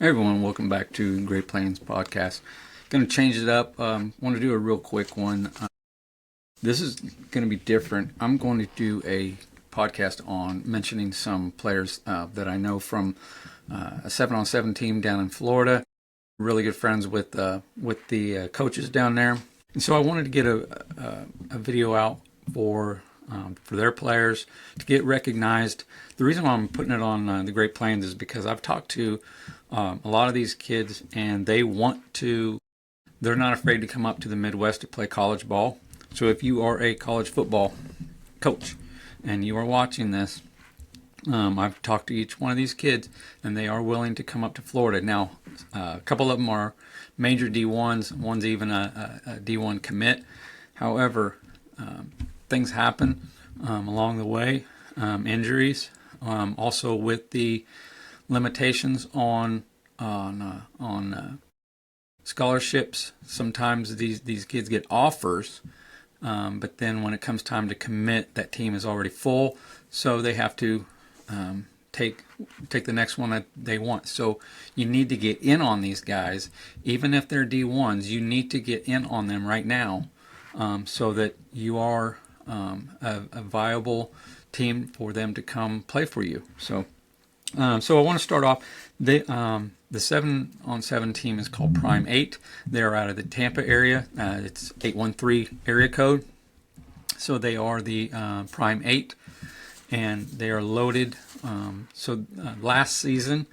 Hey everyone, welcome back to Great Plains Podcast. Going to change it up. Want to do a real quick one. This is going to be different. I'm going to do a podcast on mentioning some players that I know from a 7-on-7 team down in Florida. Really good friends with the coaches down there, and so I wanted to get a video out for their players to get recognized. The reason why I'm putting it on the Great Plains is because I've talked to a lot of these kids, and they're not afraid to come up to the Midwest to play college ball. So if you are a college football coach and you are watching this, I've talked to each one of these kids, and they are willing to come up to Florida. Now, a couple of them are major D1s. One's even a D1 commit. However, things happen along the way, injuries, also with the limitations on scholarships. Sometimes these kids get offers, but then when it comes time to commit, that team is already full, so they have to take the next one that they want. So you need to get in on these guys, even if they're D1s. You need to get in on them right now, so that you are a viable team for them to come play for you. So I want to start off. The 7-on-7 team is called Prime 8. They're out of the Tampa area. It's 813 area code. So they are the Prime 8, and they are loaded. Last season,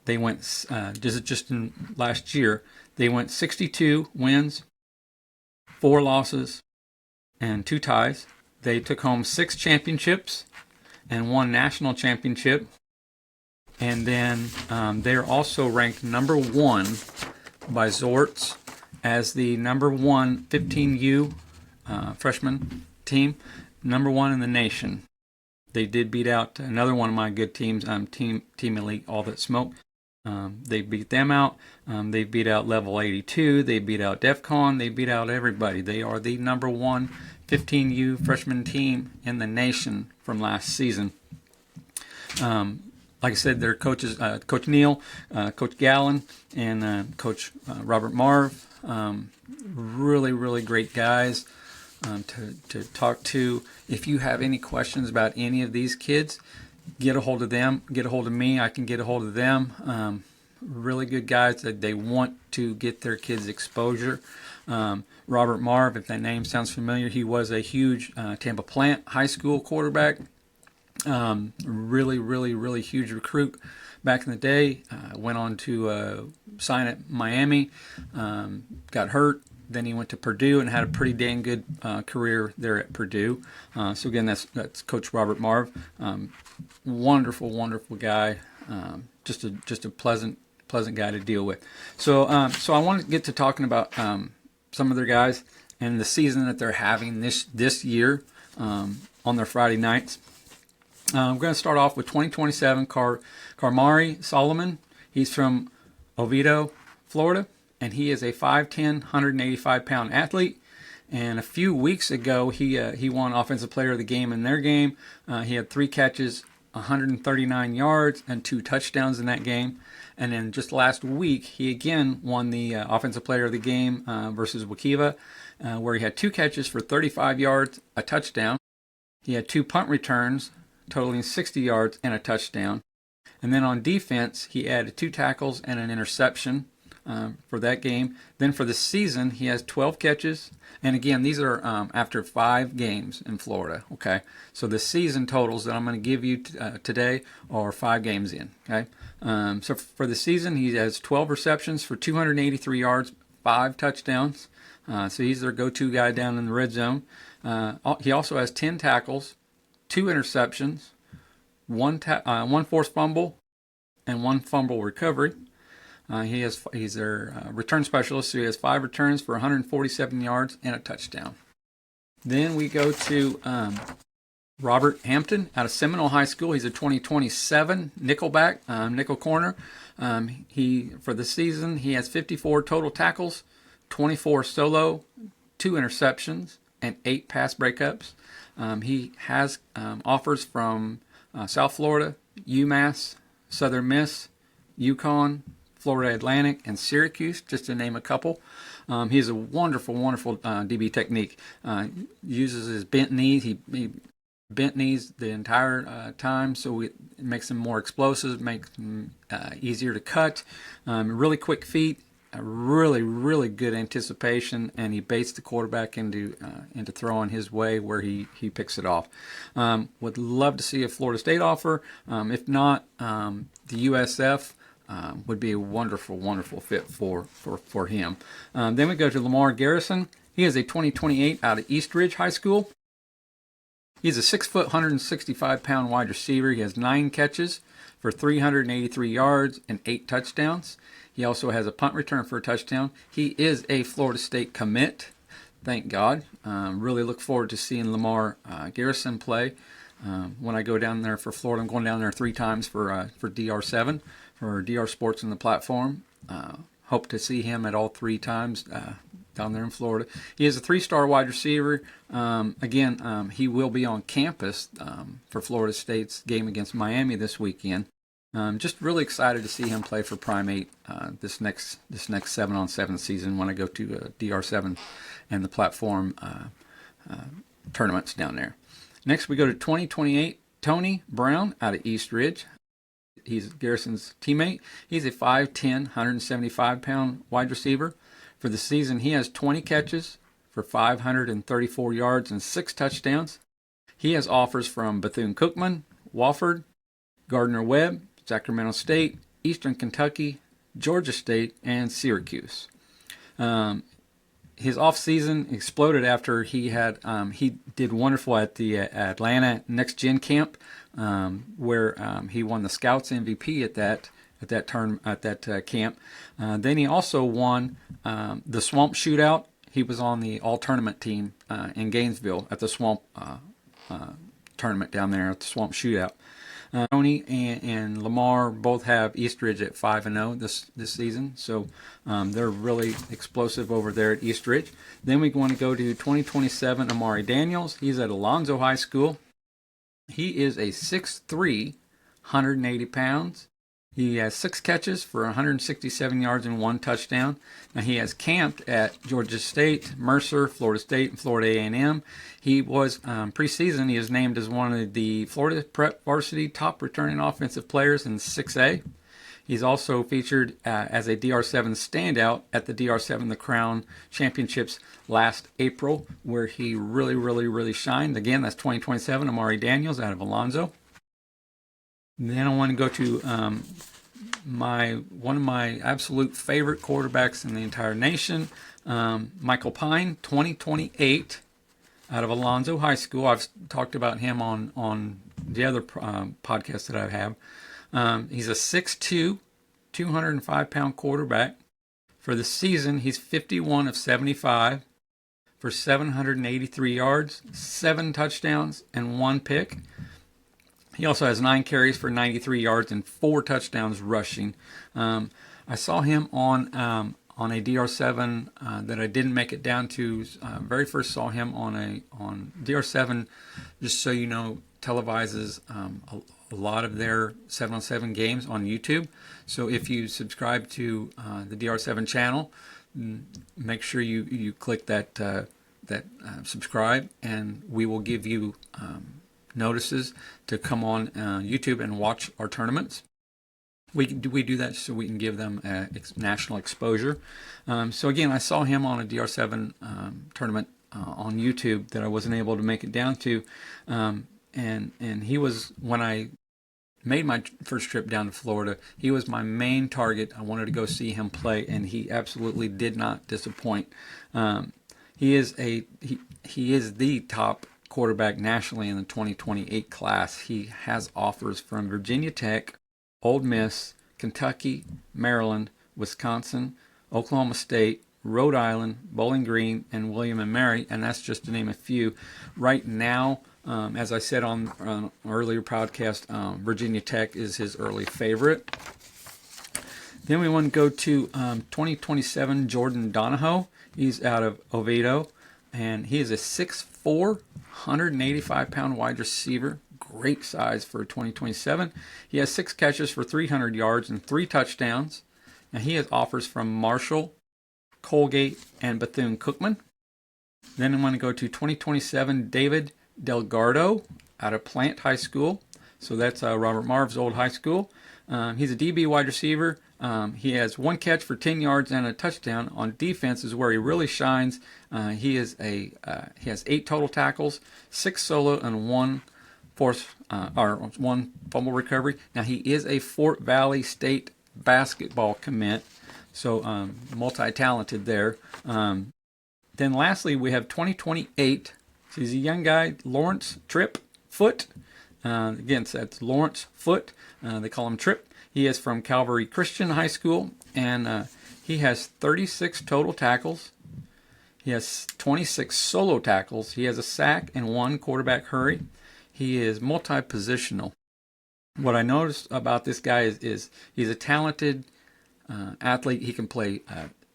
they went just in last year. They went 62 wins, 4 losses, and 2 ties. They took home 6 championships and 1 national championship. And then they're also ranked number 1 by Zorts as the number 1 15U freshman team, number 1 in the nation. They did beat out another one of my good teams, Team Elite All That Smoke. They beat them out. They beat out Level 82. They beat out DEFCON. They beat out everybody. They are the number 1 15U freshman team in the nation from last season. Like I said, their coaches, Coach Neal, Coach Gallen, and Coach Robert Marv. Really, really great guys to talk to. If you have any questions about any of these kids, get a hold of them. Get a hold of me. I can get a hold of them. Really good guys that they want to get their kids exposure. Robert Marv, if that name sounds familiar, he was a huge Tampa Plant high school quarterback. Really, really, really huge recruit back in the day. Went on to sign at Miami, got hurt. Then he went to Purdue and had a pretty dang good career there at Purdue. So again, that's Coach Robert Marv. Wonderful, wonderful guy. Just a pleasant guy to deal with. So I want to get to talking about some of their guys and the season that they're having this year on their Friday nights. I'm going to start off with 2027 Carmari Solomon. He's from Oviedo, Florida, and he is a 5'10", 185-pound athlete. And a few weeks ago, he won Offensive Player of the Game in their game. He had 3 catches, 139 yards, and 2 touchdowns in that game. And then just last week, he again won the Offensive Player of the Game versus Wakiva, where he had 2 catches for 35 yards, a touchdown. He had 2 punt returns, totaling 60 yards and a touchdown. And then on defense, he added 2 tackles and an interception for that game. Then for the season, he has 12 catches. And again, these are after 5 games in Florida. Okay, so the season totals that I'm going to give you today are 5 games in. Okay, so for the season, he has 12 receptions for 283 yards, 5 touchdowns. So he's their go-to guy down in the red zone. He also has 10 tackles, 2 interceptions, 1 forced fumble, and 1 fumble recovery. He's their return specialist, so he has 5 returns for 147 yards and a touchdown. Then we go to Robert Hampton out of Seminole High School. He's a 2027 nickelback, nickel corner. For the season, he has 54 total tackles, 24 solo, 2 interceptions, and 8 pass breakups. He has offers from South Florida, UMass, Southern Miss, UConn, Florida Atlantic, and Syracuse, just to name a couple. He's a wonderful, wonderful DB technique. Uses his bent knees. He bent knees the entire time, so it makes him more explosive, makes him easier to cut. Really quick feet, really, really good anticipation, and he baits the quarterback into throwing his way where he picks it off. Would love to see a Florida State offer. If not, the USF would be a wonderful, wonderful fit for him. Then we go to Lamar Garrison. He is a 2028 out of East Ridge High School. He's a 6 foot, 165-pound wide receiver. He has 9 catches for 383 yards and 8 touchdowns. He also has a punt return for a touchdown. He is a Florida State commit. Thank God. Really look forward to seeing Lamar Garrison play. When I go down there for Florida, I'm going down there 3 times for DR7, for DR Sports in the platform. Hope to see him at all 3 times down there in Florida. He is a 3-star wide receiver. Again, he will be on campus for Florida State's game against Miami this weekend. Just really excited to see him play for Primate this next 7-on-7 season when I go to DR7 and the platform tournaments down there. Next, we go to 2028 Tony Brown out of East Ridge. He's Garrison's teammate. He's a 5'10", 175-pound wide receiver. For the season, he has 20 catches for 534 yards and 6 touchdowns. He has offers from Bethune-Cookman, Wofford, Gardner-Webb, Sacramento State, Eastern Kentucky, Georgia State, and Syracuse. His off-season exploded after he did wonderful at the Atlanta Next Gen Camp, where he won the Scouts MVP at that camp. Then he also won the Swamp Shootout. He was on the all-tournament team in Gainesville at the Swamp tournament down there at the Swamp Shootout. Tony and Lamar both have East Ridge at 5-0 this season, so they're really explosive over there at East Ridge. Then we want to go to 2027 Amari Daniels. He's at Alonzo High School. He is a 6'3", 180 pounds. He has 6 catches for 167 yards and 1 touchdown. Now, he has camped at Georgia State, Mercer, Florida State, and Florida A&M. He was preseason. He is named as one of the Florida Prep Varsity top returning offensive players in 6A. He's also featured as a DR7 standout at the DR7 The Crown Championships last April, where he really, really, really shined. Again, that's 2027 Amari Daniels out of Alonzo. Then I want to go to one of my absolute favorite quarterbacks in the entire nation, Michael Pine, 2028, out of Alonzo High School. I've talked about him on the other podcast that I have. He's a 6'2", 205-pound quarterback. For the season, he's 51 of 75 for 783 yards, 7 touchdowns, and 1 pick. He also has 9 carries for 93 yards and 4 touchdowns rushing. I saw him on a DR7 that I didn't make it down to. Very first saw him on DR7. Just so you know, televises a lot of their 7-on-7 games on YouTube. So if you subscribe to the DR7 channel, make sure you click that subscribe, and we will give you notices to come on YouTube and watch our tournaments. We do that so we can give them national exposure. So again, I saw him on a DR7 tournament on YouTube that I wasn't able to make it down to, and he was, when I made my first trip down to Florida, he was my main target. I wanted to go see him play, and he absolutely did not disappoint. He is the top quarterback nationally in the 2028 class. He has offers from Virginia Tech, Ole Miss, Kentucky, Maryland, Wisconsin, Oklahoma State, Rhode Island, Bowling Green, and William & Mary, and that's just to name a few. Right now, as I said on an earlier podcast, Virginia Tech is his early favorite. Then we want to go to 2027 Jordan Donahoe. He's out of Oviedo, and he is a 6'4", 185-pound wide receiver. great size for 2027. He has 6 catches for 300 yards and 3 touchdowns. Now he has offers from Marshall, Colgate, and Bethune-Cookman. Then I want to go to 2027 David Delgado out of Plant High School. So that's Robert Marv's old high school. He's a DB wide receiver. He has 1 catch for 10 yards and a touchdown. On defense is where he really shines. He has 8 total tackles, 6 solo, and 1 fumble recovery. Now he is a Fort Valley State basketball commit, so multi-talented there. Then lastly, we have 2028. So he's a young guy, Lawrence Tripp Foot. Again, so that's Lawrence Foot. They call him Tripp. He is from Calvary Christian High School, and he has 36 total tackles. He has 26 solo tackles. He has a sack and 1 quarterback hurry. He is multi-positional. What I noticed about this guy is he's a talented athlete. He can play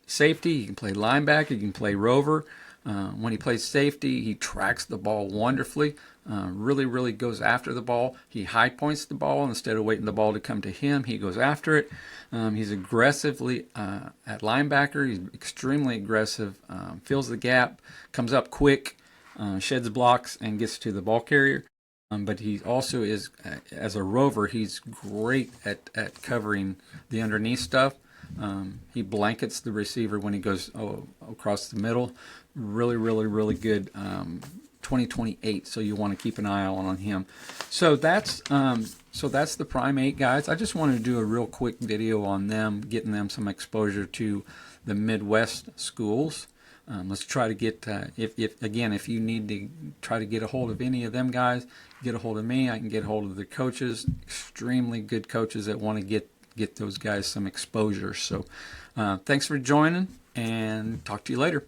safety, he can play linebacker, he can play rover. When he plays safety, he tracks the ball wonderfully. Really goes after the ball. He high points the ball instead of waiting the ball to come to him. He goes after it. He's aggressively at linebacker. He's extremely aggressive. Fills the gap, comes up quick, sheds blocks, and gets to the ball carrier. But he also is, as a rover, he's great at covering the underneath stuff. He blankets the receiver when he goes across the middle. Really good 2028. So you want to keep an eye on him. So that's the Prime 8 guys. I just wanted to do a real quick video on them, getting them some exposure to the Midwest schools. Let's try to get, if you need to try to get a hold of any of them guys, get a hold of me. I can get a hold of the coaches, extremely good coaches that want to get those guys some exposure. So thanks for joining, and talk to you later.